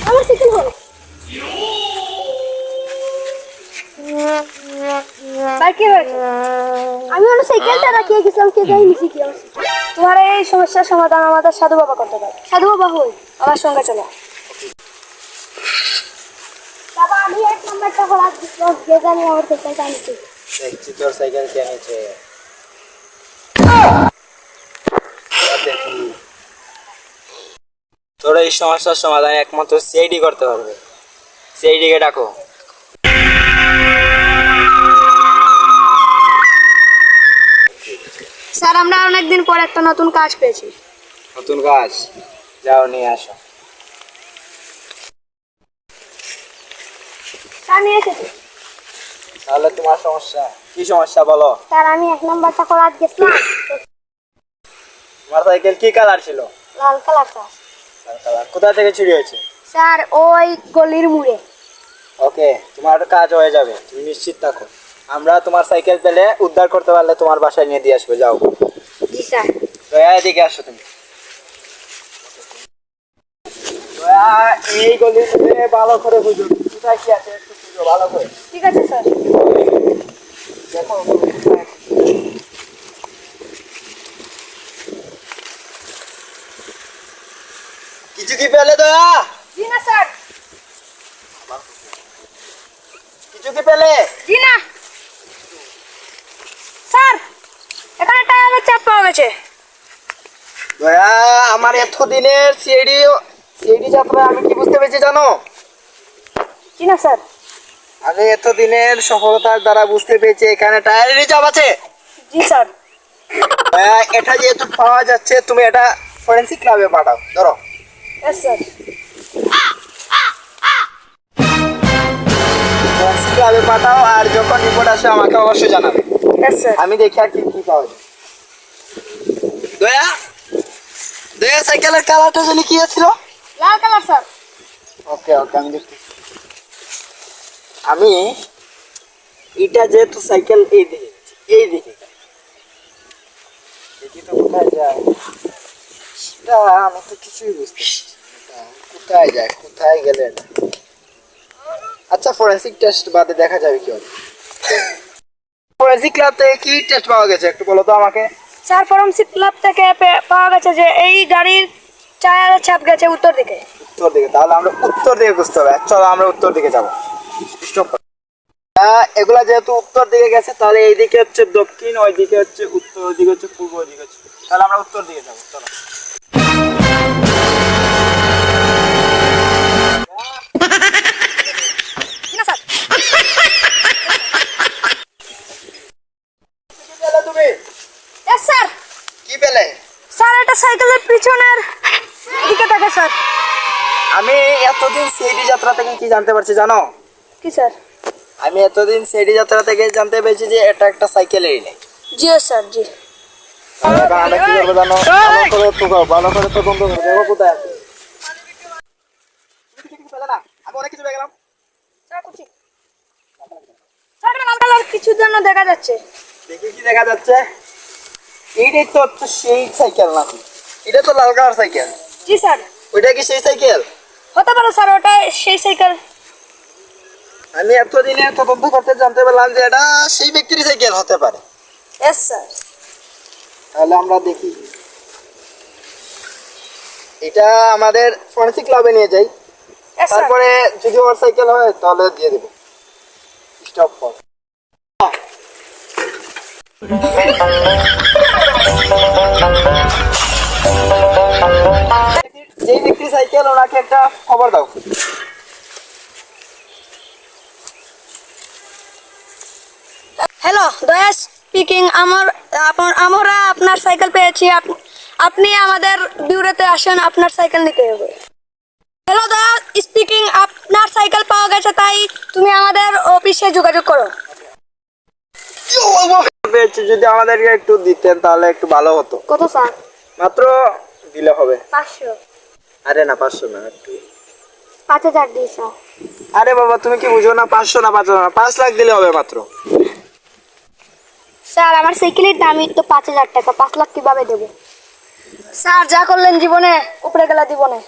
আমার সাইকেল হল ভাই কি হয়েছে? আমি ওর সাইকেলটা রাখিয়ে গেছিলাম, কে যাই নিছি কি হয়েছে? তোমার এই সমস্যার সমাধান আমাদের সাধু বাবা করতে পারে। সাধু বাবা হই, আমার সঙ্গে চলো। বাবা আমি এক নাম্বারটা হলা দিলাম, যে জানি আমার সাইকেলটা নিছি। দেখছি তোর সাইকেল কে নিচে। তোর এই সমস্যার সমাধান একমাত্র সিআইডি করতে পারবে। সিআইডি কে ডাকো। স্যার আমরা অনেকদিন পর একটা নতুন কাজ পেয়েছি। নতুন কাজ? যাও নিয়ে আসো। স্যার নিয়ে এসেছি। তাহলে তোমার সমস্যা কি? সমস্যা বলো। স্যার আমি এক নাম্বারটা করা গেছিলাম, তোমার সাইকেল কি কালার ছিল? লাল কালার স্যার। লাল কালার। কোথা থেকে চুরি হয়েছে? স্যার ওই গলির মুড়ে। ওকে, তোমার কাজ হয়ে যাবে, তুমি নিশ্চিত থাকো। আমরা তোমার সাইকেল পেলে উদ্ধার করতে পারলে তোমার বাসায় নিয়ে দিয়ে আসবে। যাও। জি স্যার। দয়া এদিকে আসো তুমি। দয়া এই গলিতে ভালো করে বুঝো কোথায় কি আছে, একটু বুঝো ভালো করে। ঠিক আছে স্যার। দেখো কিছু কি পেলে? দয়া জি না স্যার। কিছু কি পেলে? জি না স্যার, এখানে টায়ারের চাপ পাওয়া গেছে। দয়া আমার এতদিনের সিআইডি যাত্রা আমি কি বুঝতে পেরেছি জানো? জি না স্যার। আমি এতদিনের সফলতার দ্বারা বুঝতে পেরেছি এখানে টায়ারেরই চাপ আছে। জি স্যার। এটা যেহেতু পাওয়া যাচ্ছে, তুমি এটা ফরেন্সিক ল্যাবে পাঠাও। ধরো। Yes sir. ফরেন্সিক ল্যাবে পাঠাও, আর যখন রিপোর্ট আসে আমাকে অবশ্যই জানাবে। Yes sir. আমি দেখি আর কি কি পাওয়া যায়। দয়া দয়া সাইকেলের কালারটা জানি কি ছিল? লাল কালার স্যার। ওকে ওকে, আমি দেখি। আমি এটা যেহেতু সাইকেল এই দিকে দেখি তো কোথায় যায় সেটা আমি তো কিছুই বুঝতে পারছি না। এটা কোথায় যায়, কোথায় গেলে এটা? আচ্ছা ফরেন্সিক টেস্ট বাদে দেখা যাবে কি হবে। ফরেন্সিক ল্যাব থেকে কি টেস্ট পাওয়া গেছে একটু বলো তো আমাকে। স্যার ফরেনসিক ল্যাব থেকে পাওয়া গেছে যে এই গাড়ির টায়ারের চাপ গেছে উত্তর দিকে। উত্তর দিকে? তাহলে আমরা উত্তর দিকে খুঁজতে হবে। চলো আমরা উত্তর দিকে যাবো। স্টপ। এগুলা যেহেতু উত্তর দিকে গেছে, তাহলে এইদিকে হচ্ছে দক্ষিণ, ওইদিকে হচ্ছে উত্তর, ওইদিকে হচ্ছে পূর্ব, ওইদিকে হচ্ছে, তাহলে আমরা উত্তর দিকে যাবো। চলো। জি না স্যার। কি পেলে তুমি? Yes sir. কি পেলে? স্যার এটা সাইকেলের পিছনের দিকে থাকে স্যার। আমি এতদিন সিআইডি যাত্রা থেকে কি জানতে পারছি জানো? কি স্যার? আমি এতদিন সিআইডি যাত্রা থেকে জানতে পেরেছি যে এটা একটা সাইকেলেরই নেই। জি স্যার জি। আমরা কি করবো জানো? ভালো করে তদন্ত করবো, দেখো কোথায় আছে। কিছু পেলে না? আমি অনেক কিছু পেয়ে গেলাম। স্যার কুচি। স্যার এটা লাল কালার কিছু জন্য দেখা যাচ্ছে। দেখি কি দেখা যাচ্ছে। এইটাই তো হচ্ছে সেই সাইকেল নাকি? এটা তো লাল কালার সাইকেল। জি স্যার। ওইটা কি সেই সাইকেল? হতে পারে স্যার, ওটা সেই সাইকেল। আমি এতদিনে তদন্ত করতে জানতে পারলাম যে এটা সেই ব্যক্তিরই সাইকেল হতে পারে। Yes sir. তাহলে আমরা দেখি এটা আমাদের ফরেন্সিক ল্যাবে নিয়ে যাই। Yes sir. তারপরে যদি ওর সাইকেল হয় তাহলে দিয়ে দেবো। স্টপ কর। যেই ব্যক্তির সাইকেল ওনাকে একটা খবর দাও। হ্যালো দয়া স্পিকিং। আমরা আপনার সাইকেল পেয়েছি, আপনি আমাদের বিউরোতে আসেন, আপনার সাইকেল নিতে হবে। হ্যালো দয়া স্পিকিং, আপনার সাইকেল পাওয়া গেছে, তাই তুমি আমাদের অফিসে যোগাযোগ করো। পেয়েছি, যদি আমাদেরকে একটু দিতেন তাহলে একটু ভালো হতো। কত স্যার? মাত্র দিলে হবে। 500। আরে না 500 না, একটু 5000 দিই স্যার। আরে বাবা তুমি কি বুঝো না? 500 না 500 না, 5 লাখ দিলে হবে মাত্র। স্যার আমার সাইকেলের দামই তো 5000 টাকা, 5 লাখ কিভাবে দেবো? স্যার যা করলেন জীবনে উপরে গেলা জীবনে